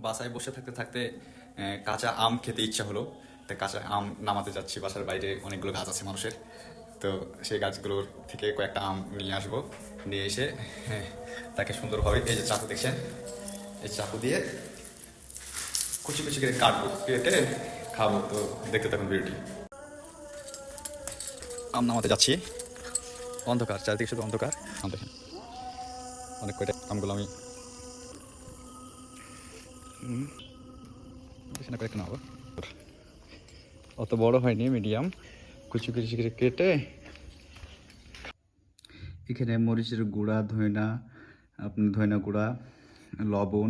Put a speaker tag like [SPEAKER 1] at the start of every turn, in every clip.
[SPEAKER 1] বাসায় বসে থাকতে থাকতে কাঁচা আম খেতে ইচ্ছা হলো, তাই কাঁচা আম নামাতে যাচ্ছি। বাসার বাইরে অনেকগুলো গাছ আছে মানুষের, তো সেই গাছগুলোর থেকে কয়েকটা আম নিয়ে আসবো। নিয়ে এসে তাকে সুন্দরভাবে, এই যে চাকু দেখছেন, এই চাকু দিয়ে কুচি কুচি করে কাটবো, কেটে খাবো। তো দেখতে থাকুন ভিডিওটি। আম নামাতে যাচ্ছি, অন্ধকার, চারিদিকে শুধু অন্ধকার। আম দেখেন, অনেক কয়টা আমগুলো আমি বেশি না করে একটু নামাবো। অত বড় হয়নি, মিডিয়াম কুচি কুচি করে কেটে। এখানে মরিচের গুঁড়া, ধইনা গুঁড়া, লবণ,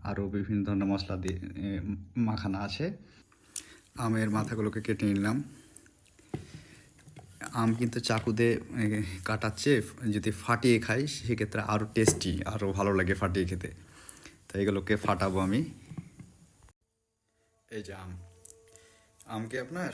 [SPEAKER 1] আরও বিভিন্ন ধরনের মশলা দিয়ে মাখানা আছে। আমের মাথাগুলোকে কেটে নিলাম। আম কিন্তু চাকু দিয়ে কাটাচ্ছে, যদি ফাটিয়ে খাই সেক্ষেত্রে আরও টেস্টি, আরও ভালো লাগে ফাটিয়ে খেতে। তাই এগুলোকে ফাটাবো আমি। এই যে আমকে আপনার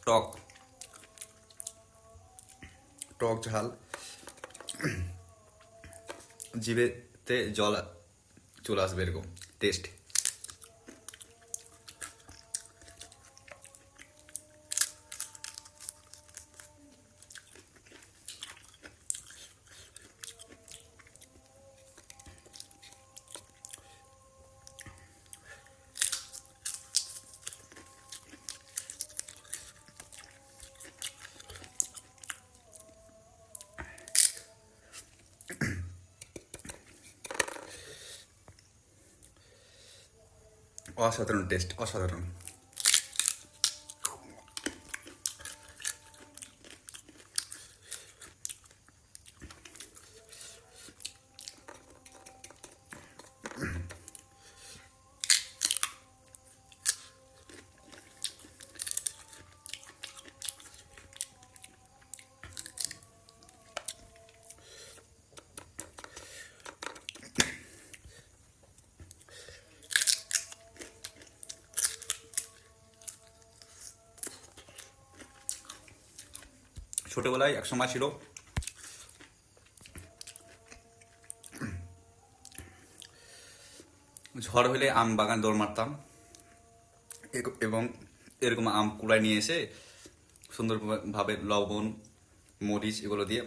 [SPEAKER 1] টক টক ঝাল, জিভেতে জল চলে আসবে, এরকম টেস্ট। অসাধারণ টেস্ট, অসাধারণ। ছোটবেলায় এক সময় ছিল, ঝড় হলে আম বাগান দৌড় মারতাম এবং এরকম আম কুড়ায় নিয়ে এসে সুন্দরভাবে লবণ, মরিচ এগুলো দিয়ে